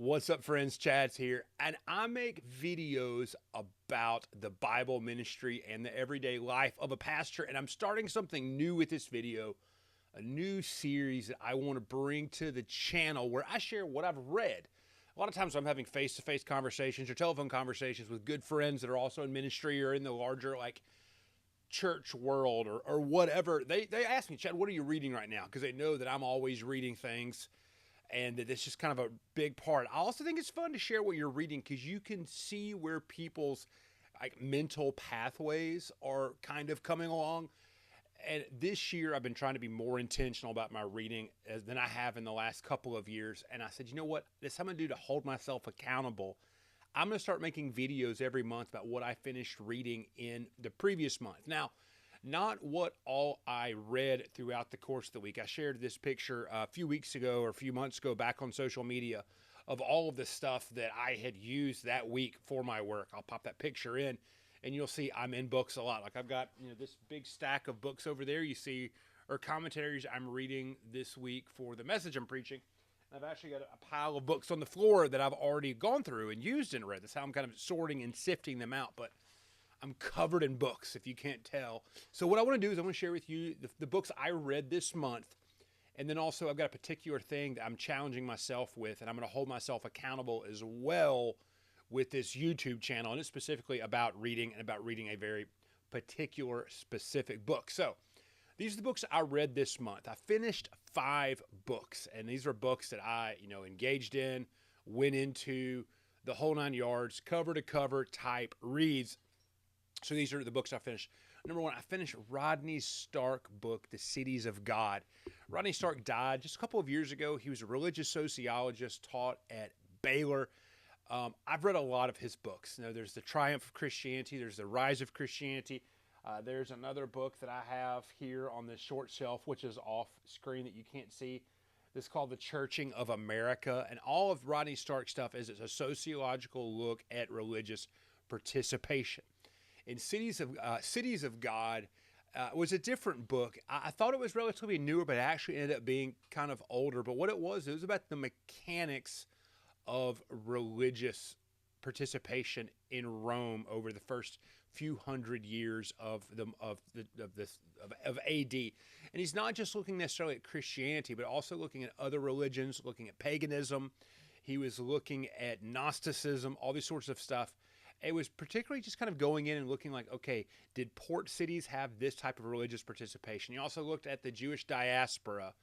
What's up, friends? Chad's here, and I make videos about the Bible ministry and the everyday life of a pastor. And I'm starting something new with this video, a new series that I want to bring to the channel where I share what I've read. A lot of times I'm having face-to-face conversations or telephone conversations with good friends that are also in ministry or in the larger church world or whatever. They ask me, Chad, what are you reading right now? Because they know that I'm always reading things and that it's just kind of a big part. I also think it's fun to share what you're reading because you can see where people's mental pathways are kind of coming along. And this year I've been trying to be more intentional about my reading than I have in the last couple of years. And I said, you know what? This I'm going to do to hold myself accountable. I'm going to start making videos every month about what I finished reading in the previous month. Now, not what all I read throughout the course of the week. I shared this picture a few weeks ago or a few months ago back on social media of all of the stuff that I had used that week for my work. I'll pop that picture in and you'll see I'm in books a lot. Like I've got, this big stack of books over there you see are commentaries I'm reading this week for the message I'm preaching. I've actually got a pile of books on the floor that I've already gone through and used and read. That's how I'm kind of sorting and sifting them out. But I'm covered in books, if you can't tell. So what I want to do is I want to share with you the books I read this month. And then also I've got a particular thing that I'm challenging myself with, and I'm going to hold myself accountable as well with this YouTube channel. And it's specifically about reading and about reading a very particular specific book. So these are the books I read this month. I finished 5 books, and these are books that I, engaged in, went into the whole 9 yards, cover to cover type reads. So these are the books I finished. Number 1, I finished Rodney Stark book, The Cities of God. Rodney Stark died just a couple of years ago. He was a religious sociologist, taught at Baylor. I've read a lot of his books. There's The Triumph of Christianity. There's The Rise of Christianity. There's another book that I have here on this short shelf, which is off screen that you can't see. This is called The Churching of America. And all of Rodney Stark's stuff is a sociological look at religious participation. In Cities of God was a different book. I thought it was relatively newer, but it actually ended up being kind of older. But what it was about the mechanics of religious participation in Rome over the first few hundred years of AD. And he's not just looking necessarily at Christianity, but also looking at other religions, looking at paganism. He was looking at Gnosticism, all these sorts of stuff. It was particularly just kind of going in and looking like, okay, did port cities have this type of religious participation? He also looked at the Jewish diaspora,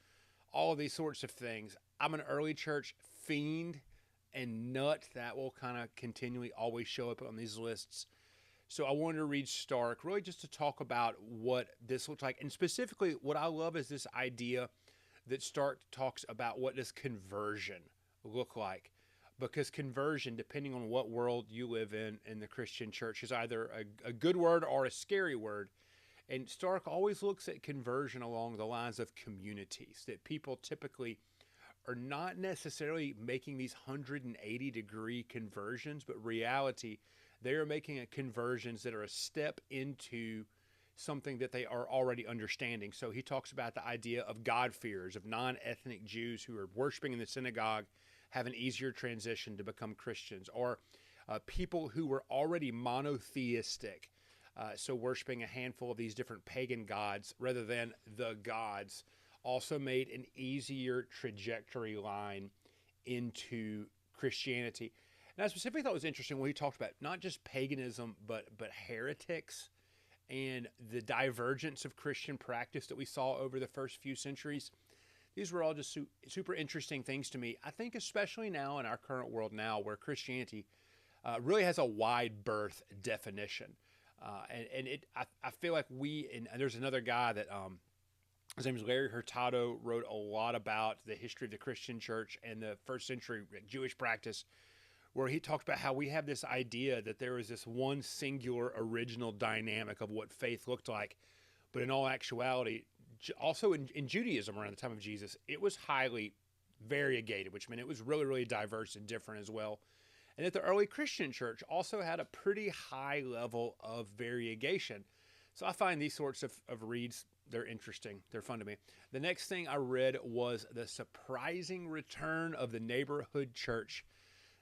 all of these sorts of things. I'm an early church fiend and nut. That will kind of continually always show up on these lists. So I wanted to read Stark, really just to talk about what this looks like. And specifically, what I love is this idea that Stark talks about what does conversion look like. Because conversion, depending on what world you live in the Christian church, is either a good word or a scary word. And Stark always looks at conversion along the lines of communities, that people typically are not necessarily making these 180-degree conversions, but reality, they are making conversions that are a step into something that they are already understanding. So he talks about the idea of God-fearers, of non-ethnic Jews who are worshiping in the synagogue, have an easier transition to become Christians, or people who were already monotheistic, so worshiping a handful of these different pagan gods rather than the gods, also made an easier trajectory line into Christianity. And I specifically thought it was interesting when he talked about not just paganism, but heretics and the divergence of Christian practice that we saw over the first few centuries. These were all just super interesting things to me. I think especially now in our current world now where Christianity really has a wide berth definition. I feel like and there's another guy that, his name is Larry Hurtado, wrote a lot about the history of the Christian church and the first century Jewish practice, where he talked about how we have this idea that there is this one singular original dynamic of what faith looked like. But in all actuality, also in Judaism around the time of Jesus, it was highly variegated, which meant it was really, really diverse and different as well. And that the early Christian church also had a pretty high level of variegation. So I find these sorts of reads, they're interesting. They're fun to me. The next thing I read was The Surprising Return of the Neighborhood Church.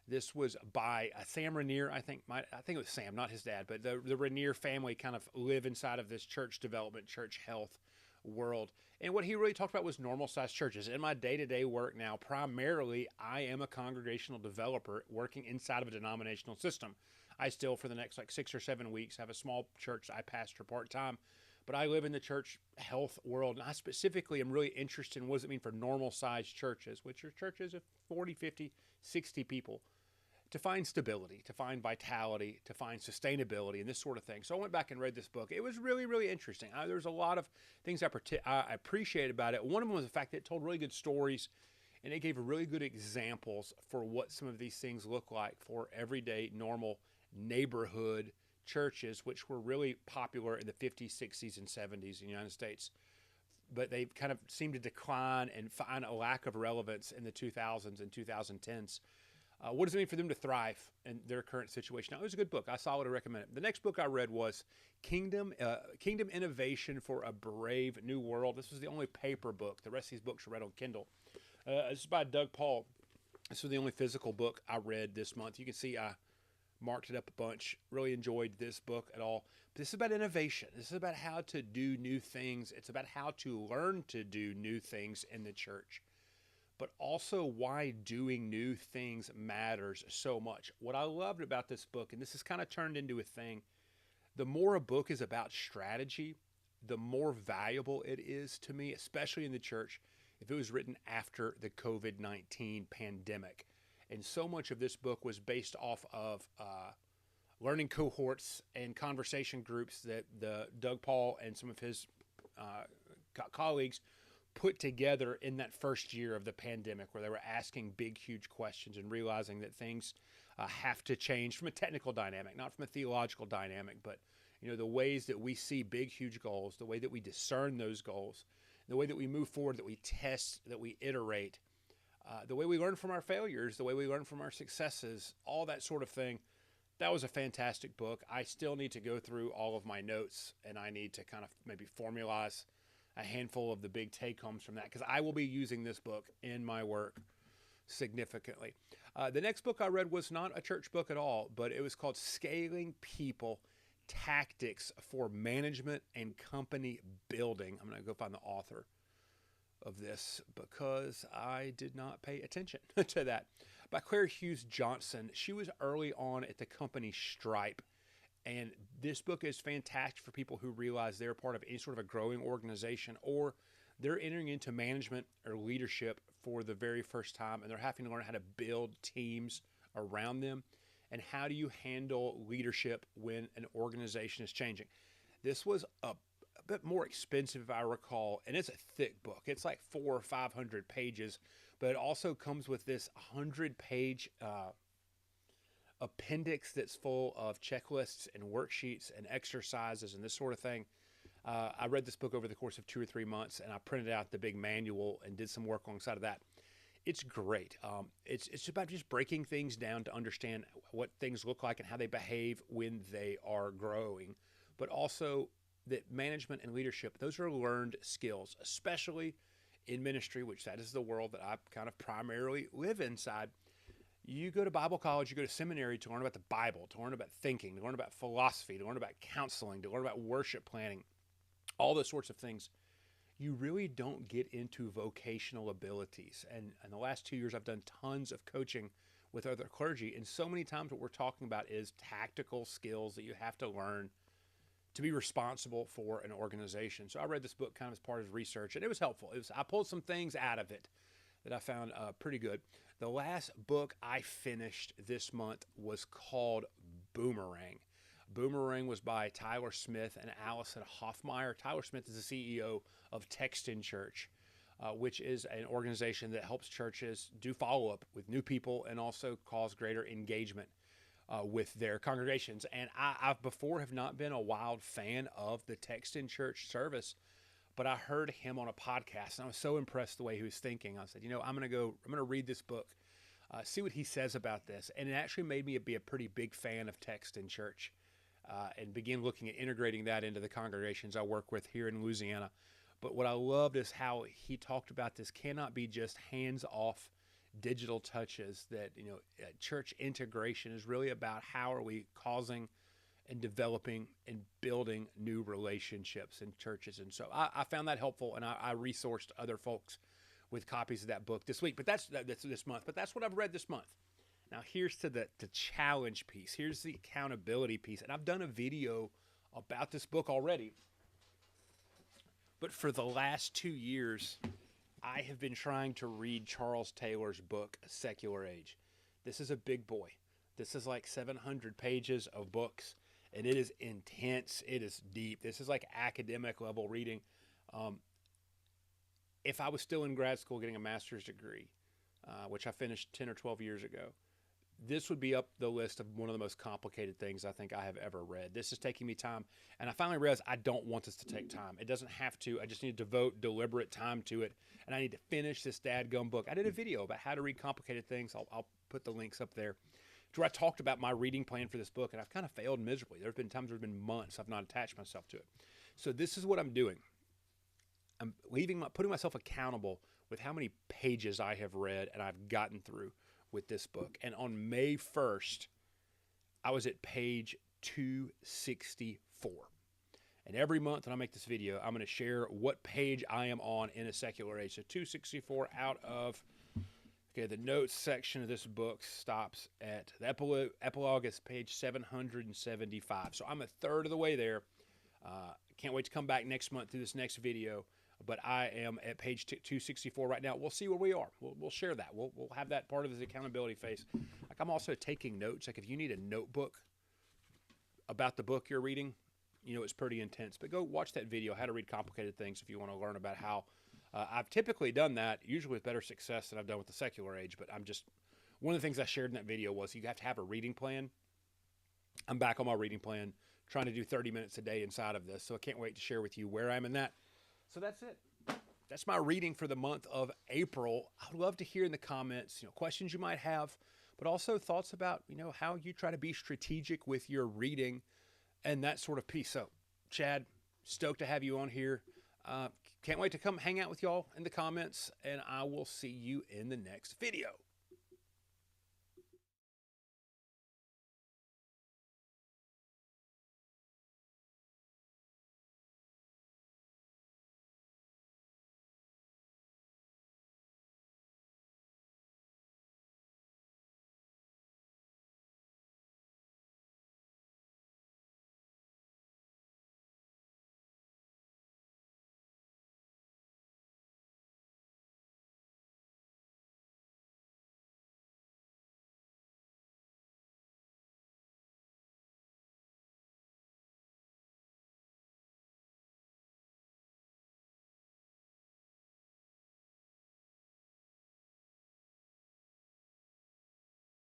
This was by Sam Rainier, I think. I think it was Sam, not his dad, but the Rainier family kind of live inside of this church development, church health world. And what he really talked about was normal sized churches. In my day to day work now, primarily, I am a congregational developer working inside of a denominational system. I still, for the next like 6 or 7 weeks, have a small church I pastor part time. But I live in the church health world, and I specifically am really interested in what does it mean for normal sized churches, which are churches of 40, 50, 60 people, to find stability, to find vitality, to find sustainability, and this sort of thing. So I went back and read this book. It was really, really interesting. There's a lot of things I appreciated about it. One of them was the fact that it told really good stories, and it gave really good examples for what some of these things look like for everyday, normal neighborhood churches, which were really popular in the 50s, 60s, and 70s in the United States. But they kind of seemed to decline and find a lack of relevance in the 2000s and 2010s. What does it mean for them to thrive in their current situation? Now, it was a good book. I solidly recommend it. The next book I read was Kingdom Innovation for a Brave New World. This was the only paper book. The rest of these books are read on Kindle. This is by Doug Paul. This was the only physical book I read this month. You can see I marked it up a bunch. Really enjoyed this book at all. But this is about innovation. This is about how to do new things. It's about how to learn to do new things in the church, but also why doing new things matters so much. What I loved about this book, and this has kind of turned into a thing, the more a book is about strategy, the more valuable it is to me, especially in the church, if it was written after the COVID-19 pandemic. And so much of this book was based off of learning cohorts and conversation groups that the Doug Paul and some of his colleagues put together in that first year of the pandemic, where they were asking big, huge questions and realizing that things have to change from a technical dynamic, not from a theological dynamic, but the ways that we see big, huge goals, the way that we discern those goals, the way that we move forward, that we test, that we iterate, the way we learn from our failures, the way we learn from our successes, all that sort of thing. That was a fantastic book. I still need to go through all of my notes, and I need to kind of maybe formalize a handful of the big take-homes from that, because I will be using this book in my work significantly. The next book I read was not a church book at all, but it was called Scaling People: Tactics for Management and Company Building. I'm going to go find the author of this because I did not pay attention to that. By Claire Hughes Johnson. She was early on at the company Stripe. And this book is fantastic for people who realize they're part of any sort of a growing organization, or they're entering into management or leadership for the very first time, and they're having to learn how to build teams around them. And how do you handle leadership when an organization is changing? This was a bit more expensive, if I recall, and it's a thick book. It's like 400 or 500 pages, but it also comes with this 100-page appendix that's full of checklists and worksheets and exercises and this sort of thing. I read this book over the course of 2 or 3 months, and I printed out the big manual and did some work alongside of that. It's great. It's about just breaking things down to understand what things look like and how they behave when they are growing, but also that management and leadership, those are learned skills, especially in ministry, which that is the world that I kind of primarily live inside. You go to Bible college, you go to seminary to learn about the Bible, to learn about thinking, to learn about philosophy, to learn about counseling, to learn about worship planning, all those sorts of things. You really don't get into vocational abilities. And in the last 2 years, I've done tons of coaching with other clergy. And so many times what we're talking about is tactical skills that you have to learn to be responsible for an organization. So I read this book kind of as part of research, and it was helpful. I pulled some things out of it that I found pretty good. The last book I finished this month was called Boomerang. Boomerang was by Tyler Smith and Allison Hoffmeyer. Tyler Smith is the CEO of Text in Church, which is an organization that helps churches do follow-up with new people and also cause greater engagement with their congregations. And I before have not been a wild fan of the Text in Church service, but I heard him on a podcast, and I was so impressed the way he was thinking. I said, I'm going to read this book, see what he says about this. And it actually made me be a pretty big fan of Text in Church, and begin looking at integrating that into the congregations I work with here in Louisiana. But what I loved is how he talked about this cannot be just hands-off digital touches, that, church integration is really about how are we causing and developing and building new relationships in churches. And so I found that helpful, and I resourced other folks with copies of that book this week. But that's this month. But that's what I've read this month. Now here's to the challenge piece. Here's the accountability piece. And I've done a video about this book already. But for the last 2 years, I have been trying to read Charles Taylor's book, A Secular Age. This is a big boy. This is like 700 pages of books, and it is intense. It is deep. This is like academic level reading. If I was still in grad school getting a master's degree, which I finished 10 or 12 years ago, this would be up the list of one of the most complicated things I think I have ever read. This is taking me time, and I finally realized I don't want this to take time. It doesn't have to. I just need to devote deliberate time to it, and I need to finish this dadgum book. I did a video about how to read complicated things. I'll put the links up there, where I talked about my reading plan for this book, and I've kind of failed miserably. There have been times, there have been months I've not attached myself to it. So this is what I'm doing. I'm putting myself accountable with how many pages I have read and I've gotten through with this book. And on May 1st, I was at page 264. And every month when I make this video, I'm going to share what page I am on in A Secular Age. So 264 out of, the notes section of this book stops at, the epilogue is page 775. So I'm a third of the way there. Can't wait to come back next month to this next video. But I am at page 264 right now. We'll see where we are. We'll share that. We'll have that part of this accountability phase. Like, I'm also taking notes. Like, if you need a notebook about the book you're reading, it's pretty intense. But go watch that video, How to Read Complicated Things, if you want to learn about how I've typically done that, usually with better success than I've done with The Secular Age. But one of the things I shared in that video was you have to have a reading plan. I'm back on my reading plan, trying to do 30 minutes a day inside of this. So I can't wait to share with you where I'm in that. So that's it. That's my reading for the month of April. I would love to hear in the comments, questions you might have, but also thoughts about, how you try to be strategic with your reading and that sort of piece. So, Chad, stoked to have you on here. Can't wait to come hang out with y'all in the comments, and I will see you in the next video.